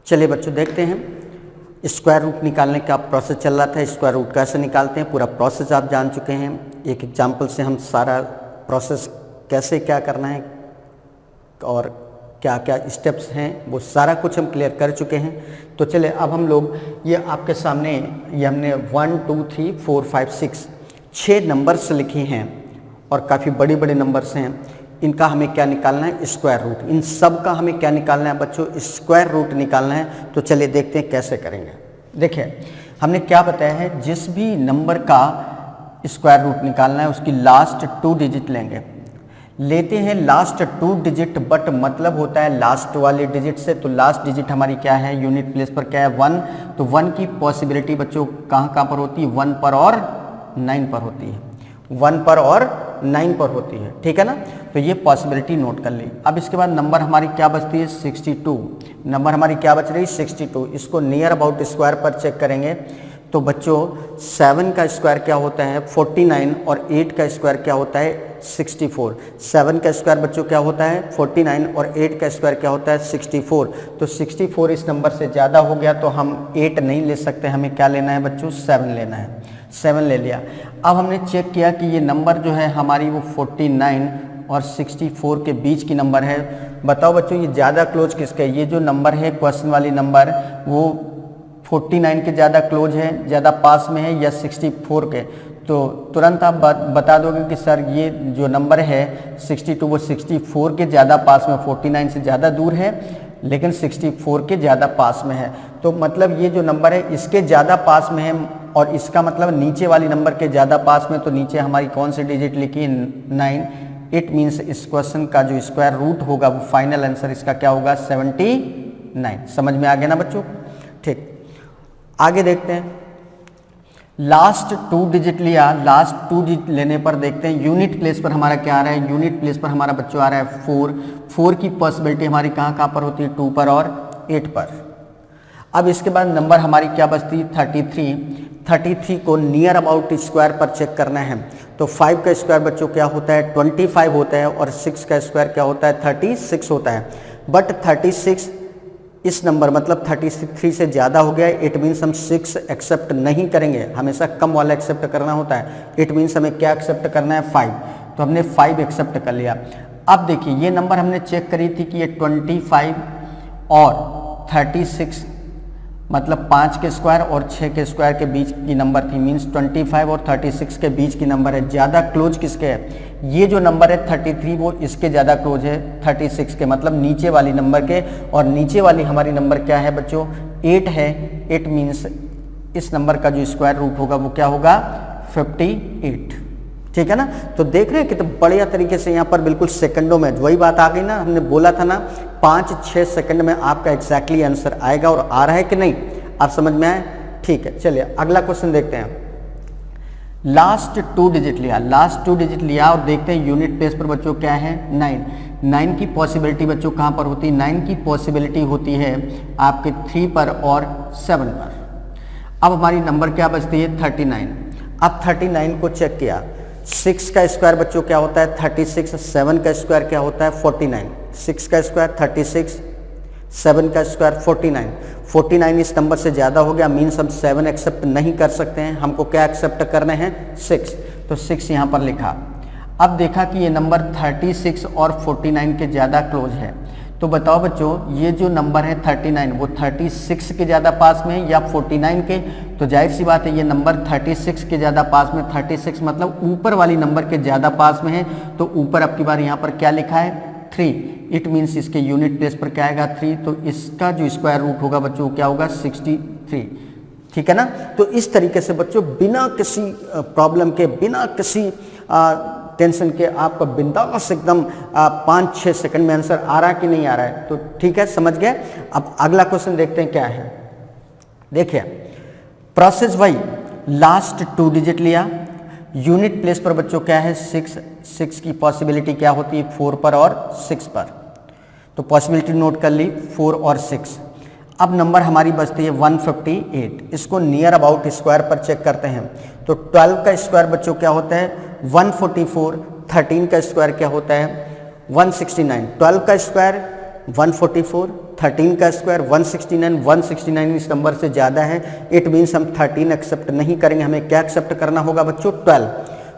चलिए बच्चों देखते हैं स्क्वायर रूट निकालने का प्रोसेस चल रहा था। स्क्वायर रूट कैसे निकालते हैं पूरा प्रोसेस आप जान चुके हैं। एक एग्जाम्पल से हम सारा प्रोसेस कैसे क्या करना है और क्या क्या स्टेप्स हैं वो सारा कुछ हम क्लियर कर चुके हैं। तो चलिए अब हम लोग ये आपके सामने ये हमने 1 2 3 4 5 6 6 नंबर्स लिखे हैं और काफ़ी बड़े बड़े नंबर्स हैं। इनका हमें क्या निकालना है, स्क्वायर रूट। इन सब का हमें क्या निकालना है बच्चों, स्क्वायर रूट निकालना है। तो चलिए देखते हैं कैसे करेंगे। देखिए हमने क्या बताया है, जिस भी नंबर का स्क्वायर रूट निकालना है उसकी लास्ट 2 डिजिट लेते हैं लास्ट 2 डिजिट, बट मतलब होता है लास्ट वाले डिजिट से। तो लास्ट डिजिट हमारी क्या है, यूनिट प्लेस पर क्या है 1। तो 1 की पॉसिबिलिटी बच्चों कहाँ पर होती है, 1 पर और 9 पर होती है। 1 पर और 9 पर होती है, ठीक है ना। तो ये पॉसिबिलिटी नोट कर ली। अब इसके बाद नंबर हमारी क्या बचती है 62। नंबर हमारी क्या बच रही है 62। इसको नियर अबाउट स्क्वायर पर चेक करेंगे तो बच्चों 7 का स्क्वायर क्या होता है 49 और 8 का स्क्वायर क्या होता है 64। 7 का स्क्वायर बच्चों क्या होता है 49 और 8 का स्क्वायर क्या होता है 64। तो 64 इस नंबर से ज़्यादा हो गया तो हम 8 नहीं ले सकते, हमें क्या लेना है बच्चों 7 लेना है। 7 ले लिया। अब हमने चेक किया कि ये नंबर जो है हमारी वो 49 और 64 के बीच की नंबर है। बताओ बच्चों ये ज़्यादा क्लोज किसका है, ये जो नंबर है क्वेश्चन वाली नंबर वो 49 के ज़्यादा क्लोज है, ज़्यादा पास में है या 64 के। तो तुरंत आप बता दोगे कि सर ये जो नंबर है 62 वो 64 के ज़्यादा पास में, 49 से ज़्यादा दूर है लेकिन 64 के ज़्यादा पास में है। तो मतलब ये जो नंबर है इसके ज़्यादा पास में है और इसका मतलब नीचे वाली नंबर के ज़्यादा पास में। तो नीचे हमारी कौन सी डिजिट लिखी 9। इट मीन्स इस क्वेश्चन का जो स्क्वायर रूट होगा वो फाइनल आंसर इसका क्या होगा 79। समझ में आ गया ना बच्चों, ठीक। आगे देखते हैं, लास्ट 2 डिजिट लिया। लास्ट 2 डिजिट लेने पर देखते हैं यूनिट प्लेस पर हमारा क्या आ रहा है। यूनिट प्लेस पर हमारा बच्चों आ रहा है 4। 4 की पॉसिबिलिटी हमारी कहाँ पर होती है 2 पर और 8 पर। अब इसके बाद नंबर हमारी क्या बचती है 33। 33 को नियर अबाउट स्क्वायर पर चेक करना है। तो 5 का स्क्वायर बच्चों क्या होता है 25 होता है और 6 का स्क्वायर क्या होता है 36 होता है। बट 36 इस नंबर मतलब 33 से ज़्यादा हो गया है। इट मीन्स हम 6 एक्सेप्ट नहीं करेंगे, हमेशा कम वाला एक्सेप्ट करना होता है। इट मीन्स हमें क्या एक्सेप्ट करना है 5। तो हमने 5 एक्सेप्ट कर लिया। अब देखिए ये नंबर हमने चेक करी थी कि ये 25 और 36 मतलब 5 के स्क्वायर और 6 के स्क्वायर के बीच की नंबर थी। मीन्स 25 और 36 के बीच की नंबर है। ज़्यादा क्लोज किसके है, ये जो नंबर है 33 वो इसके ज़्यादा क्लोज है 36 के, मतलब नीचे वाली नंबर के। और नीचे वाली हमारी नंबर क्या है बच्चों 8 है। 8 मीन्स इस नंबर का जो स्क्वायर रूट होगा वो क्या होगा 58, ठीक है ना। तो देख रहे हैं कितने बढ़िया तरीके से यहाँ पर बिल्कुल सेकंडों में वही बात आ गई ना, हमने बोला था ना 5-6 सेकंड में आपका एग्जैक्टली आंसर आएगा। और आ रहा है कि नहीं, आप समझ में आए, ठीक है। चलिए अगला क्वेश्चन देखते हैं। लास्ट 2 डिजिट लिया। लास्ट 2 डिजिट लिया और देखते हैं यूनिट प्लेस पर बच्चों क्या है 9। 9 की पॉसिबिलिटी बच्चों कहाँ पर होती है, 9 की पॉसिबिलिटी होती है आपके 3 पर और 7 पर। अब हमारी नंबर क्या बचती है 39। अब 39 को चेक किया। 6 का स्क्वायर बच्चों क्या होता है 36। 7 का स्क्वायर क्या होता है 49। 6 का स्क्वायर 36, 7 का स्क्वायर 49। 49 इस नंबर से ज़्यादा हो गया, मीन्स हम 7 एक्सेप्ट नहीं कर सकते हैं, हमको क्या एक्सेप्ट करने हैं 6। तो 6 यहाँ पर लिखा। अब देखा कि ये नंबर 36 और 49 के ज़्यादा क्लोज है। तो बताओ बच्चों ये जो नंबर है 39 वो 36 के ज़्यादा पास में है या 49 के। तो जाहिर सी बात है ये नंबर 36 के ज़्यादा पास में, 36 मतलब ऊपर वाली नंबर के ज़्यादा पास में है। तो ऊपर अब की बार यहाँ पर क्या लिखा है 3। इट मीन्स इसके यूनिट प्लेस पर क्या आएगा 3। तो इसका जो स्क्वायर रूट होगा बच्चों क्या होगा 63, ठीक है ना। तो इस तरीके से बच्चों बिना किसी प्रॉब्लम के, बिना किसी टेंशन के आपका बिंदास एकदम 5-6 सेकंड में आंसर आ रहा है कि नहीं आ रहा है। तो ठीक है, समझ गए। अब अगला क्वेश्चन देखते हैं क्या है। देखिए प्रोसेस वही, लास्ट 2 डिजिट लिया। यूनिट प्लेस पर बच्चों क्या है 6। 6 की पॉसिबिलिटी क्या होती है 4 पर और 6 पर। तो पॉसिबिलिटी नोट कर ली 4 और 6। अब नंबर हमारी बचती है 158। इसको नियर अबाउट स्क्वायर पर चेक करते हैं। तो 12 का स्क्वायर बच्चों क्या होता है 144। 13 का स्क्वायर क्या होता है 169। 12 का स्क्वायर 144, 13 का स्क्वायर 169, 169 इस नंबर से ज़्यादा है, इट मीन्स हम 13 एक्सेप्ट नहीं करेंगे, हमें क्या एक्सेप्ट करना होगा बच्चों 12।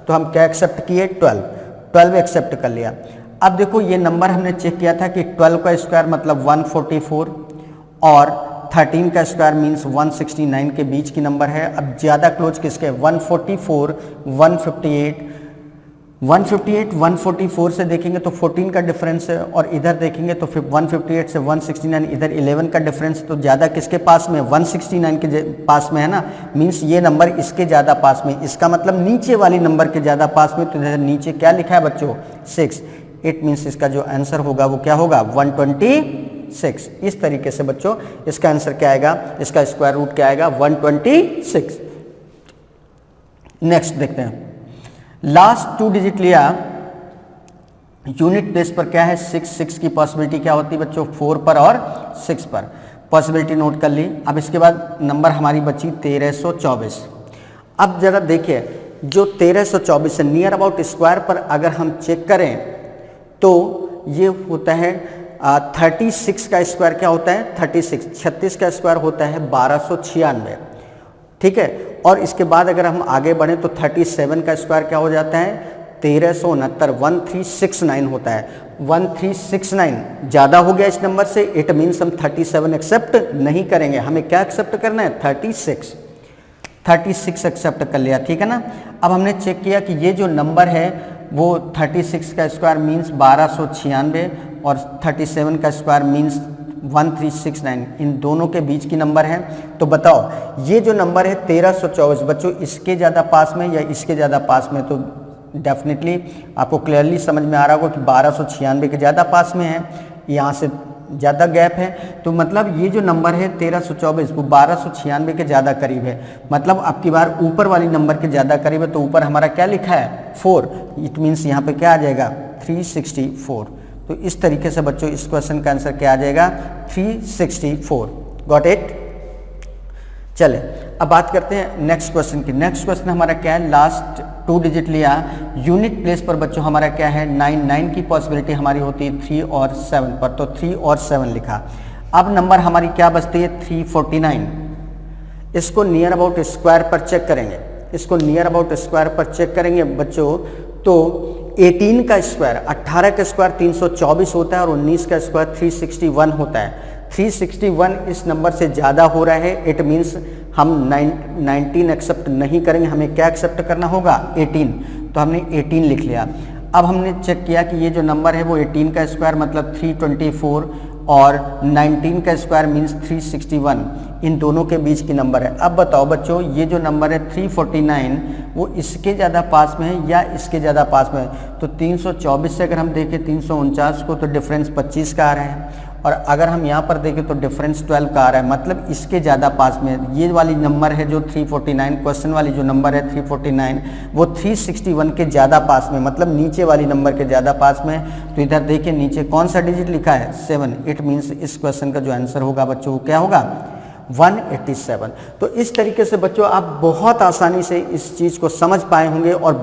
तो हम क्या एक्सेप्ट किए 12 एक्सेप्ट कर लिया। अब देखो ये नंबर हमने चेक किया था कि 12 का स्क्वायर मतलब 144 और 13 का स्क्वायर मीन्स 169 के बीच की नंबर है। अब ज़्यादा क्लोज किसके 144, 144 से देखेंगे तो 14 का डिफरेंस है और इधर देखेंगे तो फिर 158 से 169 इधर 11 का डिफरेंस, तो ज़्यादा किसके पास में 169 के पास में है ना, मीन्स ये नंबर इसके ज़्यादा पास में, इसका मतलब नीचे वाली नंबर के ज़्यादा पास में। तो इधर नीचे क्या लिखा है बच्चों 6, इट मीन्स इसका जो आंसर होगा वो क्या होगा 126। इस तरीके से बच्चों इसका आंसर क्या आएगा, इसका स्क्वायर रूट क्या आएगा 126। नेक्स्ट देखते हैं, लास्ट 2 डिजिट लिया, यूनिट प्लेस पर क्या है 6 की पॉसिबिलिटी क्या होती है बच्चों 4 पर और 6 पर, पॉसिबिलिटी नोट कर ली। अब इसके बाद नंबर हमारी बची 1324। अब जरा देखिए जो 1324 है नियर अबाउट स्क्वायर पर अगर हम चेक करें तो ये होता है 36 का स्क्वायर क्या होता है 36 का स्क्वायर होता है 1296, ठीक है। और इसके बाद अगर हम आगे बढ़ें तो 37 का स्क्वायर क्या हो जाता है 1369, 1369 होता है। 1369 ज़्यादा हो गया इस नंबर से, इट मीन्स हम 37 एक्सेप्ट नहीं करेंगे, हमें क्या एक्सेप्ट करना है 36 एक्सेप्ट कर लिया, ठीक है ना। अब हमने चेक किया कि ये जो नंबर है वो 36 का स्क्वायर मीन्स 1296 और 37 का स्क्वायर मीन्स 1369, इन दोनों के बीच की नंबर है। तो बताओ ये जो नंबर है 1324 बच्चों इसके ज़्यादा पास में या इसके ज़्यादा पास में, तो डेफिनेटली आपको क्लियरली समझ में आ रहा होगा कि 1296 के ज़्यादा पास में है, यहाँ से ज़्यादा गैप है। तो मतलब ये जो नंबर है 1324 वो 1296 के ज़्यादा करीब है, मतलब आपकी बार ऊपर वाली नंबर के ज़्यादा करीब है। तो ऊपर हमारा क्या लिखा है 4, इट मीन्स यहाँ पे क्या आ जाएगा 364। तो इस तरीके से बच्चों इस क्वेश्चन का आंसर क्या आ जाएगा 364। Got it. चले अब बात करते हैं नेक्स्ट क्वेश्चन की। नेक्स्ट क्वेश्चन हमारा क्या है, लास्ट 2 डिजिट लिया, यूनिट प्लेस पर बच्चों हमारा क्या है 9 की पॉसिबिलिटी हमारी होती है 3 और 7 पर, तो 3 और 7 लिखा। अब नंबर हमारी क्या बचती है 349। इसको नियर अबाउट स्क्वायर पर चेक करेंगे, इसको नियर अबाउट स्क्वायर पर चेक करेंगे बच्चों तो 18 का स्क्वायर 18 का स्क्वायर 324 होता है और 19 का स्क्वायर 361 होता है। 361 इस नंबर से ज़्यादा हो रहा है, इट मीन्स हम 19 एक्सेप्ट नहीं करेंगे, हमें क्या एक्सेप्ट करना होगा 18। तो हमने 18 लिख लिया। अब हमने चेक किया कि ये जो नंबर है वो 18 का स्क्वायर मतलब 324 और 19 का स्क्वायर मीन्स 361, इन दोनों के बीच की नंबर है। अब बताओ बच्चों ये जो नंबर है 349 वो इसके ज़्यादा पास में है या इसके ज़्यादा पास में है। तो 324 से अगर हम देखें 349 को तो डिफरेंस 25 का आ रहा है, और अगर हम यहाँ पर देखें तो डिफरेंस 12 का आ रहा है, मतलब इसके ज़्यादा पास में ये वाली नंबर है जो 349 क्वेश्चन वाली जो नंबर है 349 वो 361 के ज़्यादा पास में, मतलब नीचे वाली नंबर के ज़्यादा पास में। तो इधर देखिए नीचे कौन सा डिजिट लिखा है 7, इट मीन्स इस क्वेश्चन का जो आंसर होगा बच्चों क्या होगा 187। तो इस तरीके से बच्चों आप बहुत आसानी से इस चीज़ को समझ पाए होंगे और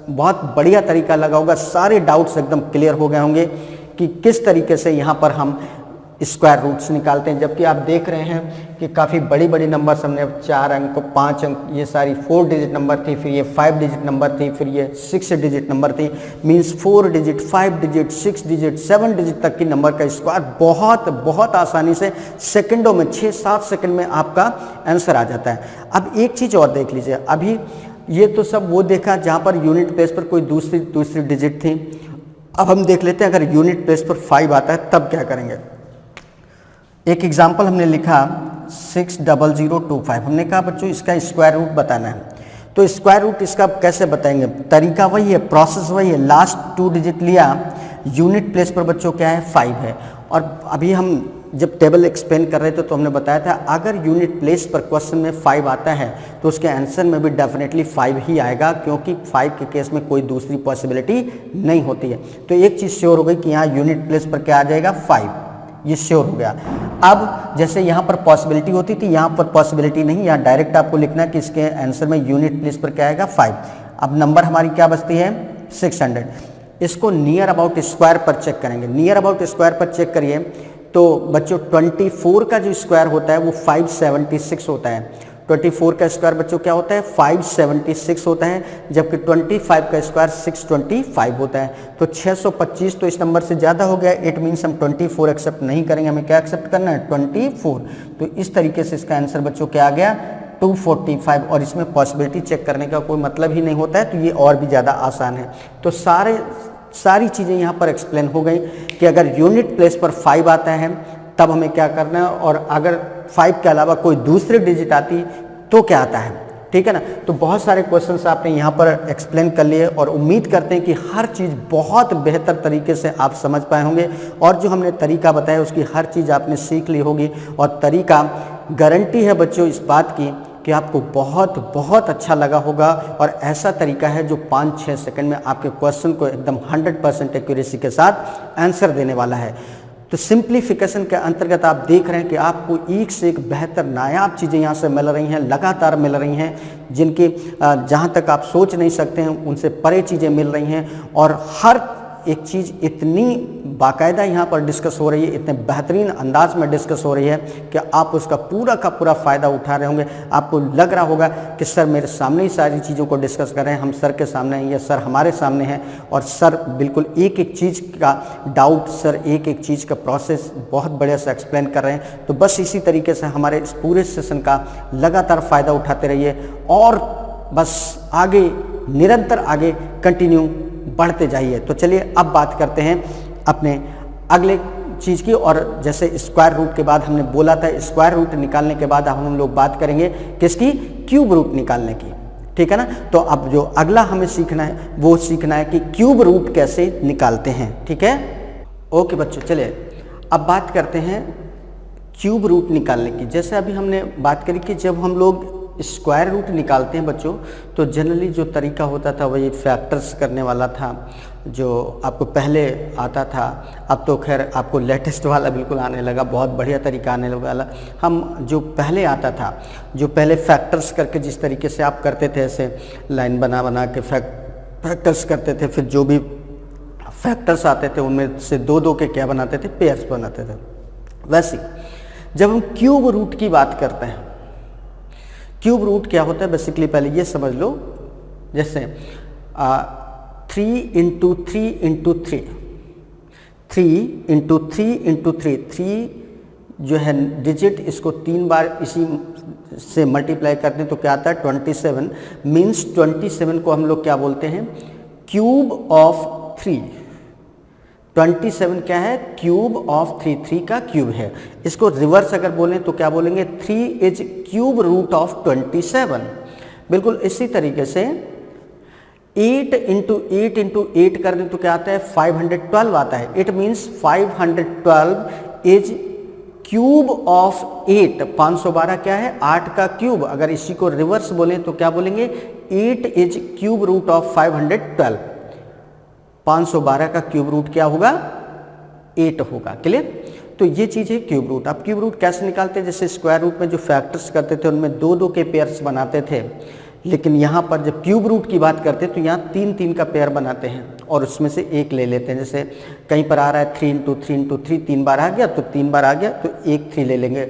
बहुत बढ़िया तरीका लगा होगा, सारे डाउट्स एकदम क्लियर हो गए होंगे कि किस तरीके से यहाँ पर हम स्क्वायर रूट्स निकालते हैं। जबकि आप देख रहे हैं कि काफ़ी बड़ी बड़ी नंबर्स हमने 4 अंक 5 अंक ये सारी 4 डिजिट नंबर थी, फिर ये 5 डिजिट नंबर थी, फिर ये 6 डिजिट नंबर थी, means 4 digit 5 digit 6 digit 7 digit तक की नंबर का स्क्वायर बहुत आसानी से सेकंडों में 6-7 सेकंड में आपका आंसर आ जाता है। अब एक चीज़ और देख लीजिए, अभी ये तो सब वो देखा जहाँ पर यूनिट प्लेस पर कोई दूसरी डिजिट थी। अब हम देख लेते हैं अगर यूनिट प्लेस पर 5 आता है तब क्या करेंगे। एक एग्जाम्पल हमने लिखा 60025, हमने कहा बच्चों इसका स्क्वायर रूट बताना है। तो स्क्वायर रूट इसका कैसे बताएंगे, तरीका वही है, प्रोसेस वही है। लास्ट 2 डिजिट लिया, यूनिट प्लेस पर बच्चों क्या है 5 है, और अभी हम जब टेबल एक्सप्लेन कर रहे थे तो हमने बताया था अगर यूनिट प्लेस पर क्वेश्चन में 5 आता है तो उसके आंसर में भी डेफिनेटली 5 ही आएगा, क्योंकि 5 के केस में कोई दूसरी पॉसिबिलिटी नहीं होती है। तो एक चीज़ श्योर हो गई कि यहाँ यूनिट प्लेस पर क्या आ जाएगा 5, ये श्योर हो गया। अब जैसे यहाँ पर पॉसिबिलिटी होती थी, यहाँ पर पॉसिबिलिटी नहीं, यहाँ डायरेक्ट आपको लिखना है कि इसके आंसर में यूनिट प्लेस पर क्या आएगा 5। अब नंबर हमारी क्या बचती है 600। इसको नियर अबाउट स्क्वायर पर चेक करेंगे। नियर अबाउट स्क्वायर पर चेक करिए तो बच्चों 24 का जो स्क्वायर होता है वो 576 होता है। 24 का स्क्वायर बच्चों क्या होता है 576 होता है, जबकि 25 का स्क्वायर 625 होता है। तो 625 तो इस नंबर से ज़्यादा हो गया, इट मीन्स हम 24 एक्सेप्ट नहीं करेंगे, हमें क्या एक्सेप्ट करना है 24। तो इस तरीके से इसका आंसर बच्चों क्या आ गया 245, और इसमें पॉसिबिलिटी चेक करने का कोई मतलब ही नहीं होता है, तो ये और भी ज़्यादा आसान है। तो सारी चीज़ें यहाँ पर एक्सप्लेन हो गई कि अगर यूनिट प्लेस पर 5 आता है तब हमें क्या करना है, और अगर 5 के अलावा कोई दूसरी डिजिट आती तो क्या आता है, ठीक है ना। तो बहुत सारे क्वेश्चंस आपने यहाँ पर एक्सप्लेन कर लिए, और उम्मीद करते हैं कि हर चीज़ बहुत बेहतर तरीके से आप समझ पाए होंगे, और जो हमने तरीका बताया उसकी हर चीज़ आपने सीख ली होगी। और तरीका गारंटी है बच्चों इस बात की कि आपको बहुत बहुत अच्छा लगा होगा, और ऐसा तरीका है जो 5-6 सेकंड में आपके क्वेश्चन को एकदम 100% एक्यूरेसी के साथ आंसर देने वाला है। तो सिंप्लीफिकेशन के अंतर्गत आप देख रहे हैं कि आपको एक से एक बेहतर नायाब चीज़ें यहाँ से मिल रही हैं, लगातार मिल रही हैं, जिनकी जहाँ तक आप सोच नहीं सकते हैं उनसे परे चीज़ें मिल रही हैं, और हर एक चीज़ इतनी बाकायदा यहाँ पर डिस्कस हो रही है, इतने बेहतरीन अंदाज में डिस्कस हो रही है कि आप उसका पूरा का पूरा फ़ायदा उठा रहे होंगे। आपको लग रहा होगा कि सर मेरे सामने ही सारी चीज़ों को डिस्कस कर रहे हैं, हम सर के सामने हैं या सर हमारे सामने हैं, और सर बिल्कुल एक एक चीज़ का डाउट, सर एक एक चीज़ का प्रोसेस बहुत बढ़िया से एक्सप्लेन कर रहे हैं। तो बस इसी तरीके से हमारे इस पूरे सेशन का लगातार फ़ायदा उठाते रहिए, और बस आगे निरंतर आगे कंटिन्यू बढ़ते जाइए। तो चलिए अब बात करते हैं अपने अगले चीज़ की, और जैसे स्क्वायर रूट के बाद हमने बोला था स्क्वायर रूट निकालने के बाद हम लोग बात करेंगे किसकी, क्यूब रूट निकालने की, ठीक है ना। तो अब जो अगला हमें सीखना है वो सीखना है कि क्यूब रूट कैसे निकालते हैं, ठीक है। ओके बच्चों, चलिए अब बात करते हैं क्यूब रूट निकालने की। जैसे अभी हमने बात करी कि जब हम लोग स्क्वायर रूट निकालते हैं बच्चों, तो जनरली जो तरीका होता था वही फैक्टर्स करने वाला था, जो आपको पहले आता था। अब तो खैर आपको लेटेस्ट वाला बिल्कुल आने लगा, बहुत बढ़िया तरीका आने वाला। हम जो पहले आता था, जो पहले फैक्टर्स करके जिस तरीके से आप करते थे, ऐसे लाइन बना बना के फैक्टर्स करते थे, फिर जो भी फैक्टर्स आते थे उनमें से दो दो के क्या बनाते थे, पेयर्स बनाते थे। वैसे जब हम क्यूब रूट की बात करते हैं, क्यूब रूट क्या होता है बेसिकली पहले ये समझ लो। जैसे 3 इंटू 3 इंटू 3, 3 इंटू 3 इंटू 3, 3 जो है डिजिट, इसको 3 बार इसी से मल्टीप्लाई करते हैं तो क्या आता है 27। मीन्स 27 को हम लोग क्या बोलते हैं, क्यूब ऑफ 3। 27 क्या है, क्यूब ऑफ 3, 3 का क्यूब है। इसको रिवर्स अगर बोलें तो क्या बोलेंगे, 3 इज क्यूब रूट ऑफ 27। बिल्कुल इसी तरीके से 8 इंटू 8 इंटू 8 कर दें तो क्या आता है 512 आता है। It means 512 is cube of 8। 512 क्या है, 8 का क्यूब। अगर इसी को रिवर्स बोलें तो क्या बोलेंगे, 8 इज क्यूब रूट ऑफ 512। 512 का क्यूब रूट क्या होगा, 8 होगा। क्लियर। तो ये चीज़ है क्यूब रूट। अब क्यूब रूट कैसे निकालते हैं, जैसे स्क्वायर रूट में जो फैक्टर्स करते थे उनमें 2-2 के पेयर्स बनाते थे, लेकिन यहाँ पर जब क्यूब रूट की बात करते हैं तो यहाँ 3-3 का पेयर बनाते हैं और उसमें से एक ले लेते हैं। जैसे कहीं पर आ रहा है 3 इंटू 3 इंटू 3, 3 बार आ गया तो 3 बार आ गया तो एक 3 ले लेंगे।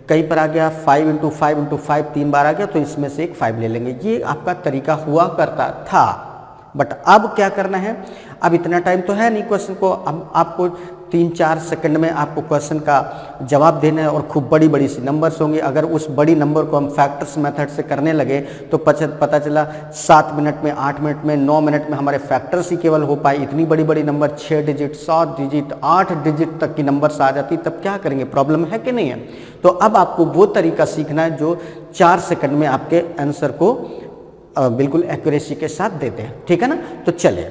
कहीं पर आ गया 5 इंटू 5 इंटू 5, 3 बार आ गया तो इसमें से एक 5 ले लेंगे। ये आपका तरीका हुआ करता था। बट अब क्या करना है, अब इतना टाइम तो है नहीं क्वेश्चन को, अब आपको 3-4 सेकंड में आपको क्वेश्चन का जवाब देना है और खूब बड़ी बड़ी सी नंबर्स होंगी। अगर उस बड़ी नंबर को हम फैक्टर्स मेथड से करने लगे तो पता चला 7 मिनट में, 8 मिनट में, 9 मिनट में हमारे फैक्टर्स ही केवल हो पाए। इतनी बड़ी बड़ी नंबर 6 डिजिट, 7 डिजिट, 8 डिजिट तक की नंबर्स आ जाती, तब क्या करेंगे, प्रॉब्लम है कि नहीं है। तो अब आपको वो तरीका सीखना है जो 4 सेकंड में आपके आंसर को बिल्कुल एक्यूरेसी के साथ देते हैं, ठीक है ना। तो चलिए,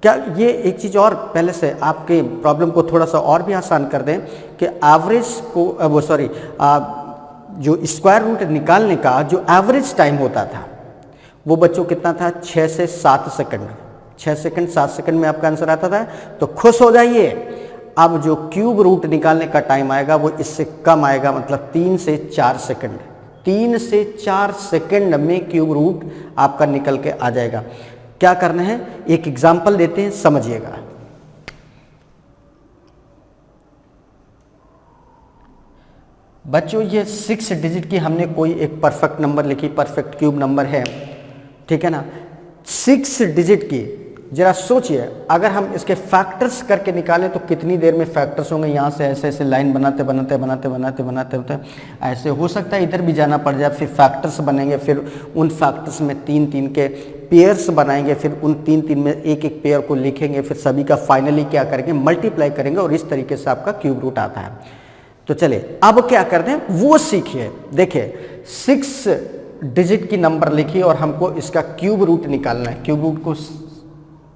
क्या ये एक चीज़ और पहले से आपके प्रॉब्लम को थोड़ा सा और भी आसान कर दें कि एवरेज को जो स्क्वायर रूट निकालने का जो एवरेज टाइम होता था वो बच्चों कितना था, 6 से 7 सेकंड। 6 सेकंड 7 सेकंड में आपका आंसर आता था। तो खुश हो जाइए, अब जो क्यूब रूट निकालने का टाइम आएगा वो इससे कम आएगा, मतलब 3 से 4 सेकंड। 3 से 4 सेकंड में क्यूब रूट आपका निकल के आ जाएगा। क्या करना है, एक एग्जाम्पल देते हैं, समझिएगा। बच्चों ये 6 डिजिट की हमने कोई एक परफेक्ट नंबर लिखी, परफेक्ट क्यूब नंबर है, ठीक है ना। 6 डिजिट की जरा सोचिए, अगर हम इसके फैक्टर्स करके निकालें तो कितनी देर में फैक्टर्स होंगे। यहाँ से ऐसे ऐसे लाइन बनाते बनाते बनाते बनाते बनाते होते ऐसे हो सकता है इधर भी जाना पड़ जाए, फिर फैक्टर्स बनेंगे, फिर उन फैक्टर्स में 3-3 के पेयर्स बनाएंगे, फिर उन 3-3 में एक एक पेयर को लिखेंगे, फिर सभी का फाइनली क्या करेंगे, मल्टीप्लाई करेंगे और इस तरीके से आपका क्यूब रूट आता है। तो चलिए अब क्या करते हैं वो सीखिए। देखिए 6 डिजिट की नंबर लिखिए और हमको इसका क्यूब रूट निकालना है। क्यूब रूट को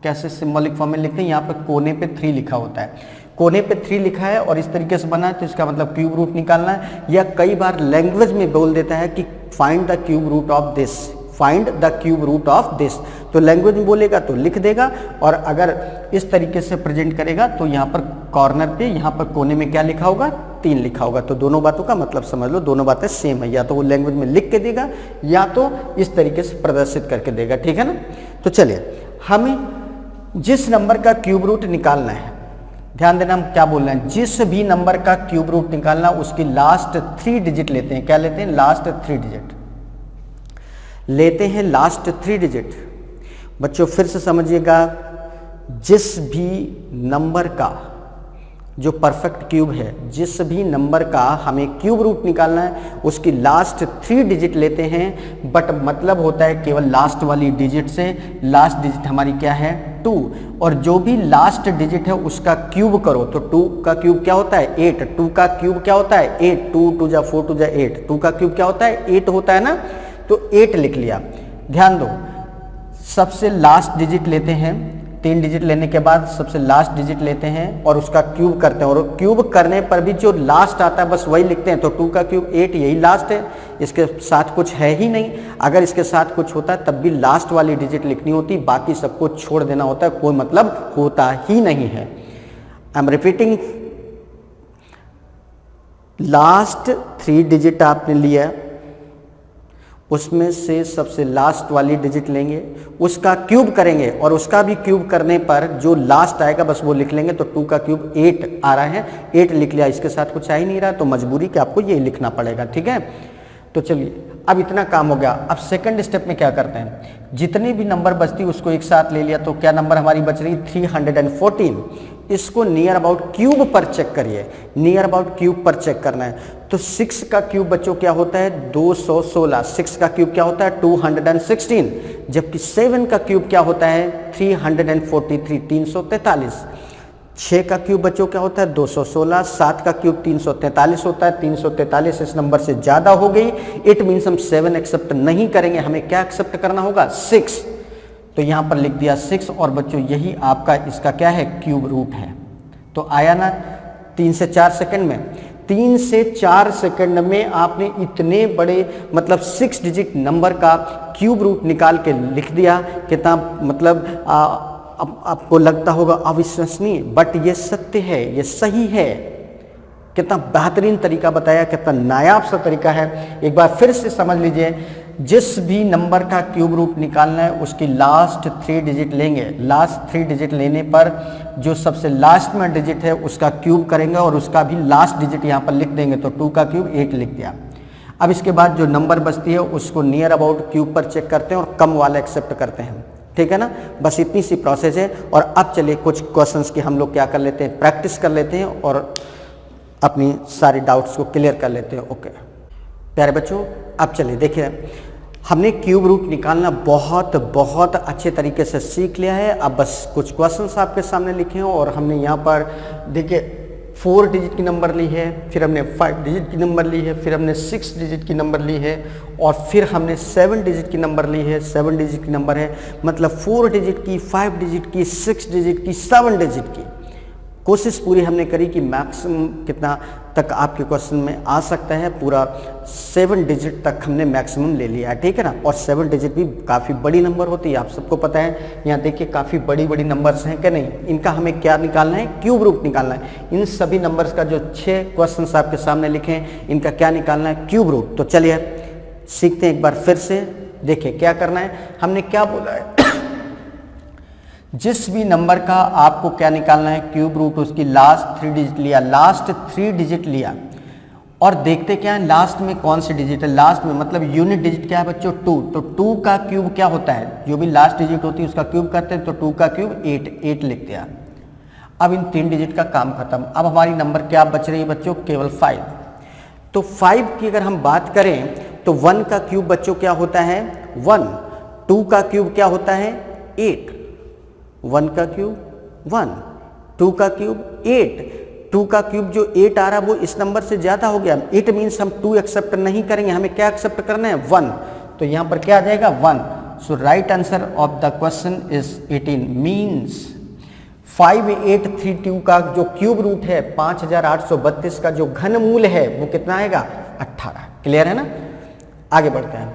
कैसे सिंबॉलिक फॉर्म में लिखते हैं, यहाँ पर कोने पे 3 लिखा होता है, कोने पे 3 लिखा है और इस तरीके से बना है, तो इसका मतलब क्यूब रूट निकालना है। या कई बार लैंग्वेज में बोल देता है कि find the cube root of this, find the cube root of this, तो लैंग्वेज में बोलेगा तो लिख देगा, और अगर इस तरीके से प्रेजेंट करेगा तो यहाँ पर कॉर्नर पे, यहाँ पर कोने में क्या लिखा होगा, 3 लिखा होगा। तो दोनों बातों का मतलब समझ लो, दोनों बातें सेम है, या तो वो लैंग्वेज में लिख के देगा या तो इस तरीके से प्रदर्शित करके देगा, ठीक है ना। तो चलिए हमें जिस नंबर का क्यूब रूट निकालना है, ध्यान देना हम क्या बोल रहे हैं, जिस भी नंबर का क्यूब रूट निकालना उसकी लास्ट 3 डिजिट लेते हैं। क्या लेते हैं, लास्ट 3 डिजिट लेते हैं, लास्ट 3 डिजिट। बच्चों फिर से समझिएगा, जिस भी नंबर का जो परफेक्ट क्यूब है, जिस भी नंबर का हमें क्यूब रूट निकालना है उसकी लास्ट 3 डिजिट लेते हैं, बट मतलब होता है केवल लास्ट वाली डिजिट से। लास्ट डिजिट हमारी क्या है, 2, और जो भी लास्ट डिजिट है उसका क्यूब करो, तो 2 का क्यूब क्या होता है, 8, 2 का क्यूब क्या होता है, 8, 2 2 जा 4 2 जा 8, 2 का क्यूब क्या होता है, 8 होता है ना, तो 8 लिख लिया। ध्यान दो, सबसे लास्ट डिजिट लेते हैं, 3 डिजिट लेने के बाद सबसे लास्ट डिजिट लेते हैं और उसका क्यूब करते हैं, और क्यूब करने पर भी जो लास्ट आता है बस वही लिखते हैं। तो 2 का क्यूब 8, यही लास्ट है, इसके साथ कुछ है ही नहीं। अगर इसके साथ कुछ होता है तब भी लास्ट वाली डिजिट लिखनी होती, बाकी सबको छोड़ देना होता है, कोई मतलब होता ही नहीं है। I am repeating, last 3 digit आपने लिया, उसमें से सबसे लास्ट वाली डिजिट लेंगे, उसका क्यूब करेंगे, और उसका भी क्यूब करने पर जो लास्ट आएगा बस वो लिख लेंगे। तो 2 का क्यूब 8 आ रहा है, 8 लिख लिया, इसके साथ कुछ आ ही नहीं रहा, तो मजबूरी कि आपको ये लिखना पड़ेगा, ठीक है। तो चलिए अब इतना काम हो गया। अब सेकंड स्टेप में क्या करते हैं, जितनी भी नंबर बचती उसको एक साथ ले लिया, तो क्या नंबर हमारी बच रही, 314। इसको नियर अबाउट क्यूब पर चेक करिए, नियर अबाउट क्यूब पर चेक करना है। तो 6 का क्यूब बच्चों क्या होता है, 216। 6 का क्यूब क्या होता है, 216, जबकि 7 का क्यूब क्या होता है, 343, 343। 6 का क्यूब बच्चों क्या होता है, 216। 7 का क्यूब 343 होता है, 343 इस नंबर से ज़्यादा हो गई, इट मीन्स हम 7 एक्सेप्ट नहीं करेंगे, हमें क्या एक्सेप्ट करना होगा, 6। तो यहाँ पर लिख दिया 6, और बच्चों यही आपका इसका क्या है, क्यूब रूट है। तो आया ना 3 से 4 सेकंड में, 3 से 4 सेकंड में आपने इतने बड़े मतलब 6 डिजिट नंबर का क्यूब रूट निकाल के लिख दिया। कितना मतलब आपको लगता होगा अविश्वसनीय, बट ये सत्य है, ये सही है। कितना बेहतरीन तरीका बताया, कितना नायाब सा तरीका है। एक बार फिर से समझ लीजिए, जिस भी नंबर का क्यूब रूट निकालना है उसकी लास्ट 3 डिजिट लेंगे, लास्ट 3 डिजिट लेने पर जो सबसे लास्ट में डिजिट है उसका क्यूब करेंगे और उसका भी लास्ट डिजिट यहाँ पर लिख देंगे। तो 2 का क्यूब 8 लिख दिया। अब इसके बाद जो नंबर बचती है उसको नियर अबाउट क्यूब पर चेक करते हैं और कम वाला एक्सेप्ट करते हैं, ठीक है ना। बस इतनी सी प्रोसेस है। और अब चलिए कुछ क्वेश्चंस की हम लोग क्या कर लेते हैं, प्रैक्टिस कर लेते हैं और अपनी सारी डाउट्स को क्लियर कर लेते हैं। ओके प्यारे बच्चों, अब चलिए देखिए, हमने क्यूब रूट निकालना बहुत अच्छे तरीके से सीख लिया है। अब बस कुछ क्वेश्चंस आपके सामने लिखे हैं और हमने यहाँ पर देखिए 4 डिजिट की नंबर ली है, फिर हमने 5 डिजिट की नंबर ली है, फिर हमने 6 डिजिट की नंबर ली है, और फिर हमने 7 डिजिट की नंबर ली है। 7 डिजिट की नंबर है मतलब 4 डिजिट की, 5 डिजिट की, 6 डिजिट की, 7 डिजिट की। कोशिश पूरी हमने करी कि मैक्सिमम कितना तक आपके क्वेश्चन में आ सकता है, पूरा 7 डिजिट तक हमने मैक्सिमम ले लिया है, ठीक है ना। और 7 डिजिट भी काफ़ी बड़ी नंबर होती है, आप सबको पता है। यहाँ देखिए काफ़ी बड़ी नंबर्स हैं कि नहीं, इनका हमें क्या निकालना है, क्यूब रूट निकालना है। इन सभी नंबर्स का जो 6 क्वेश्चन आपके सामने लिखे हैं इनका क्या निकालना है, क्यूब रूट। तो चलिए सीखते हैं एक बार फिर से। देखिए क्या करना है, हमने क्या बोला है जिस भी नंबर का आपको क्या निकालना है क्यूब रूट, उसकी लास्ट 3 डिजिट लिया, लास्ट 3 डिजिट लिया और देखते क्या है लास्ट में कौन सी डिजिट है। लास्ट में मतलब यूनिट डिजिट क्या है बच्चों 2, तो 2 का क्यूब क्या होता है, जो भी लास्ट डिजिट होती है उसका क्यूब करते हैं, तो 2 का क्यूब 8 लिख दिया। अब इन 3 डिजिट का काम खत्म। अब हमारी नंबर क्या बच रही है बच्चों, केवल 5। तो 5 की अगर हम बात करें तो 1 का क्यूब बच्चों क्या होता है 1, 2 का क्यूब क्या होता है 8, 1 का क्यूब 1, 2 का क्यूब 8, 2 का क्यूब जो 8 आ रहा है वो इस नंबर से ज्यादा हो गया। इट मीन्स हम 2 एक्सेप्ट नहीं करेंगे, हमें क्या एक्सेप्ट करना है 1, तो यहां पर क्या आ जाएगा 1। So right answer of the question is 18 means 5832 का जो क्यूब रूट है 5832 का जो घनमूल है वो कितना आएगा 18। क्लियर है ना। आगे बढ़ते हैं,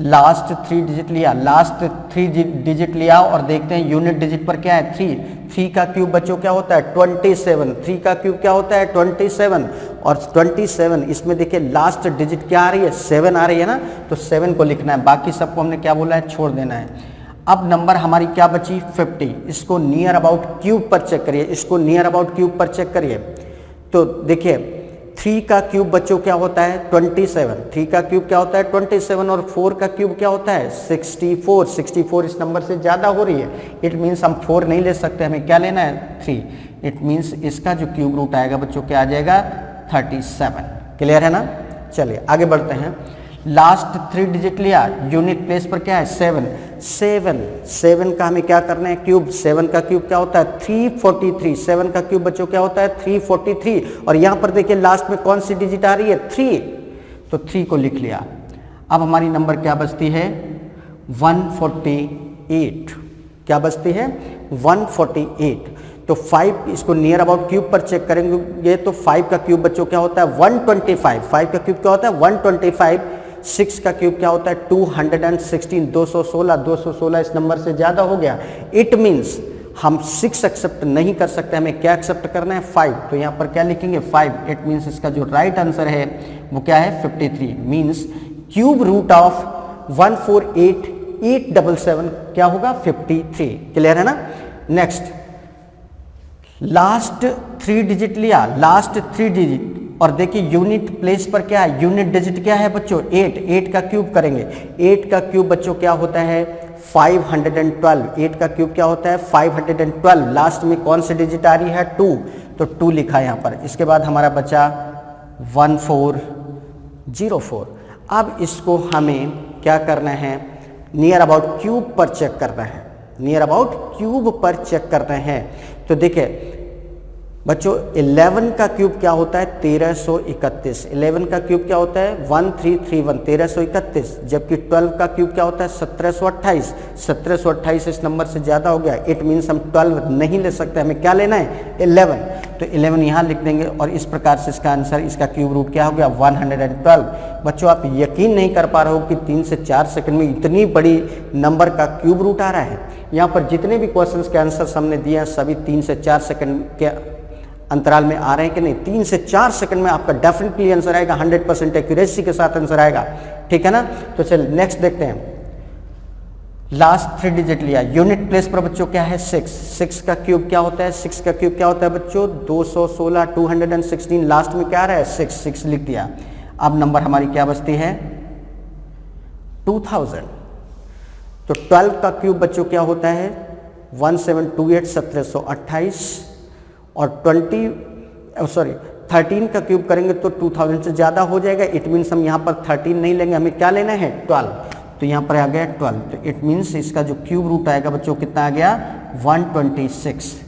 लास्ट 3 डिजिट लिया, लास्ट 3 डिजिट लिया और देखते हैं यूनिट डिजिट पर क्या है 3 का क्यूब बच्चों क्या होता है 27, 3 का क्यूब क्या होता है 27 और 27 इसमें देखिए लास्ट डिजिट क्या आ रही है 7 आ रही है ना, तो 7 को लिखना है, बाकी सबको हमने क्या बोला है छोड़ देना है। अब नंबर हमारी क्या बची 50, इसको नियर अबाउट क्यूब पर चेक करिए, इसको नियर अबाउट क्यूब पर चेक करिए। तो देखिए 3 का क्यूब बच्चों क्या होता है 27, 3 का क्यूब क्या होता है 27 और 4 का क्यूब क्या होता है 64, 64 इस नंबर से ज़्यादा हो रही है। इट मीन्स हम 4 नहीं ले सकते, हमें क्या लेना है 3। इट मीन्स इसका जो क्यूब रूट आएगा बच्चों क्या आ जाएगा 37। क्लियर है ना। चलिए आगे बढ़ते हैं, लास्ट 3 डिजिट लिया, यूनिट प्लेस पर क्या है 7 का हमें क्या करना है क्यूब, 7 का क्यूब क्या होता है 343, 7 का क्यूब बच्चों क्या होता है 343 और यहां पर देखिए लास्ट में कौन सी डिजिट आ रही है 3, तो 3 को लिख लिया। अब हमारी नंबर क्या बचती है 148, क्या बचती है 148। तो 5 इसको नियर अबाउट क्यूब पर चेक करेंगे तो 5 का क्यूब बच्चों क्या होता है 125, 5 का क्यूब क्या होता है 125, 6 का क्यूब क्या होता है 216, 216 इस नंबर से ज़्यादा हो गया। इट मीन्स हम 6 एक्सेप्ट नहीं कर सकते, हमें क्या एक्सेप्ट करना है 5, तो यहाँ पर क्या लिखेंगे 5। इट मीन्स इसका जो राइट आंसर है वो क्या है 53, मीन्स क्यूब रूट ऑफ 148877 क्या होगा 53। क्लियर है ना। नेक्स्ट, लास्ट 3 डिजिट लिया, लास्ट 3 डिजिट और देखिए यूनिट प्लेस पर क्या है, यूनिट डिजिट क्या है बच्चों 8 का क्यूब करेंगे, 8 का क्यूब बच्चों क्या होता है 512, 8 का क्यूब क्या होता है 512, लास्ट में कौन सी डिजिट आ रही है 2, तो 2 लिखा यहाँ पर। इसके बाद हमारा बचा 1404। अब इसको हमें क्या करना है नियर अबाउट क्यूब पर चेक करना है, नियर अबाउट क्यूब पर चेक करना है। तो देखिए बच्चों 11 का क्यूब क्या होता है 1331, 11 का क्यूब क्या होता है 1331, 1331, जबकि 12 का क्यूब क्या होता है 1728, 1728 इस नंबर से ज़्यादा हो गया। इट मीन्स हम 12 नहीं ले सकते, हमें क्या लेना है 11, तो 11 यहाँ लिख देंगे और इस प्रकार से इसका आंसर, इसका क्यूब रूट क्या हो गया 112। बच्चों आप यकीन नहीं कर पा रहे हो कि 3 से 4 सेकंड में इतनी बड़ी नंबर का क्यूब रूट आ रहा है। यहाँ पर जितने भी क्वेश्चंस के आंसर्स हमने दिए हैं सभी 3 से 4 सेकंड के अंतराल में आ रहे हैं कि नहीं, 3 से 4 सेकंड में आपका डेफिनेटली आंसर आएगा, 100% एक्यूरेसी के साथ आंसर आएगा। ठीक है ना। तो चल नेक्स्ट देखते हैं, लास्ट 3 डिजिट लिया, यूनिट प्लेस पर बच्चों क्या है 6 का क्यूब क्या होता है 6 का क्यूब क्या होता है बच्चों 216, 216, लास्ट में क्या आ रहा है 6 लिख दिया। अब नंबर हमारी क्या बचती है 2000। तो 12 का क्यूब बच्चों क्या होता है 1728, 1728 और 13 का क्यूब करेंगे तो 2000 से ज़्यादा हो जाएगा। इट मीन्स हम यहाँ पर 13 नहीं लेंगे, हमें क्या लेना है 12, तो यहाँ पर आ गया 12। तो इट मीन्स इसका जो क्यूब रूट आएगा बच्चों कितना आ गया 126।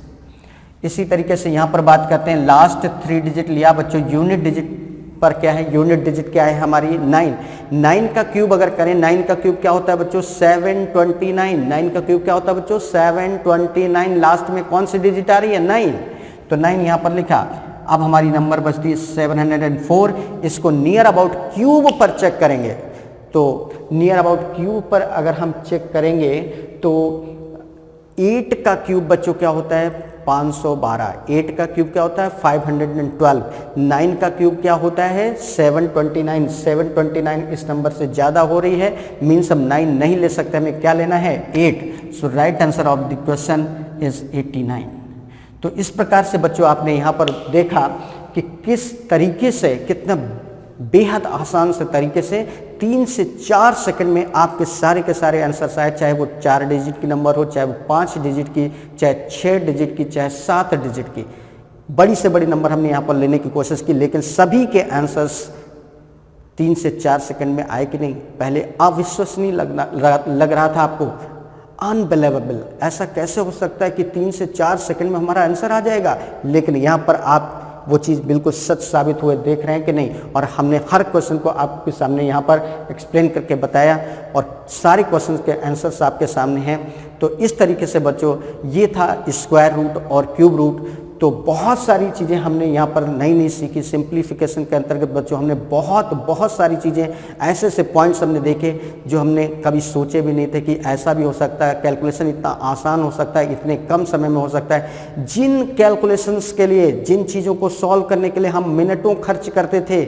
इसी तरीके से यहाँ पर बात करते हैं, लास्ट 3 डिजिट लिया बच्चों, यूनिट डिजिट पर क्या है, यूनिट डिजिट क्या है हमारी 9 का क्यूब अगर करें, 9 का क्यूब क्या होता है बच्चों 729, 9 का क्यूब क्या होता है बच्चों 729, लास्ट में कौन सी डिजिट आ रही है 9, तो 9 यहाँ पर लिखा। अब हमारी नंबर बचती है 704। इसको नियर अबाउट क्यूब पर चेक करेंगे, तो नियर अबाउट क्यूब पर अगर हम चेक करेंगे तो 8 का क्यूब बच्चों क्या होता है 512। 8 का क्यूब क्या होता है 512। 9 का क्यूब क्या होता है 729। 729 इस नंबर से ज़्यादा हो रही है, मीन्स हम 9 नहीं ले सकते, हमें क्या लेना है 8। So right answer of the question is 89। तो इस प्रकार से बच्चों आपने यहाँ पर देखा कि किस तरीके से, कितना बेहद आसान से तरीके से 3 से 4 सेकंड में आपके सारे के सारे आंसर्स आए, चाहे वो 4 डिजिट की नंबर हो, चाहे वो 5 डिजिट की, चाहे 6 डिजिट की, चाहे 7 डिजिट की। बड़ी से बड़ी नंबर हमने यहाँ पर लेने की कोशिश की, लेकिन सभी के आंसर्स 3 से 4 सेकंड में आए कि नहीं। पहले अविश्वसनीय लग रहा था आपको, अनबिलीवेबल, ऐसा कैसे हो सकता है कि 3 से 4 सेकंड में हमारा आंसर आ जाएगा, लेकिन यहाँ पर आप वो चीज़ बिल्कुल सच साबित हुए देख रहे हैं कि नहीं। और हमने हर क्वेश्चन को आपके सामने यहाँ पर एक्सप्लेन करके बताया और सारे क्वेश्चन के आंसर्स आपके सामने हैं। तो इस तरीके से बच्चों ये था स्क्वायर रूट और क्यूब रूट। तो बहुत सारी चीज़ें हमने यहाँ पर नई नई सीखी। सिंप्लीफिकेशन के अंतर्गत बच्चों हमने बहुत सारी चीज़ें, ऐसे ऐसे पॉइंट्स हमने देखे जो हमने कभी सोचे भी नहीं थे कि ऐसा भी हो सकता है, कैलकुलेशन इतना आसान हो सकता है, इतने कम समय में हो सकता है। जिन कैलकुलेशंस के लिए, जिन चीज़ों को सॉल्व करने के लिए हम मिनटों खर्च करते थे,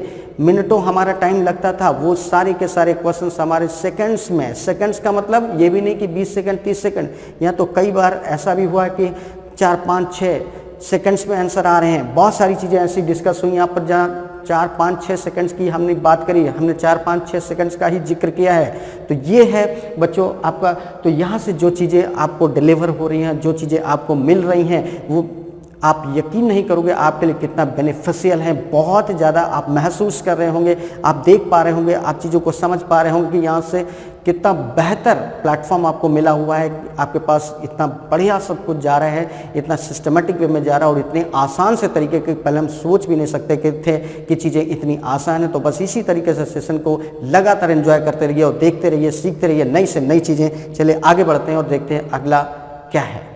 मिनटों हमारा टाइम लगता था, वो सारे के सारे क्वेश्चंस हमारे सेकंड्स में, सेकंड्स का मतलब ये भी नहीं कि 20 सेकंड 30 सेकंड, यहाँ तो कई बार ऐसा भी हुआ कि 4 5 6 सेकंड्स में आंसर आ रहे हैं। बहुत सारी चीज़ें ऐसी डिस्कस हुई यहाँ पर जहाँ 4 5 6 सेकंड्स की हमने बात करी, हमने 4 5 6 सेकंड्स का ही जिक्र किया है। तो ये है बच्चों आपका, तो यहाँ से जो चीज़ें आपको डिलीवर हो रही हैं, जो चीज़ें आपको मिल रही हैं, वो आप यकीन नहीं करोगे आपके लिए कितना बेनिफिशियल है। बहुत ज़्यादा आप महसूस कर रहे होंगे, आप देख पा रहे होंगे, आप चीज़ों को समझ पा रहे होंगे कि यहाँ से कितना बेहतर प्लेटफॉर्म आपको मिला हुआ है। आपके पास इतना बढ़िया सब कुछ जा रहा है, इतना सिस्टमेटिक वे में जा रहा है और इतने आसान से तरीके के पहले हम सोच भी नहीं सकते कि थे कि चीज़ें इतनी आसान है। तो बस इसी तरीके से सेशन को लगातार एंजॉय करते रहिए और देखते रहिए, सीखते रहिए नई से नई चीज़ें। चलिए आगे बढ़ते हैं और देखते हैं अगला क्या है।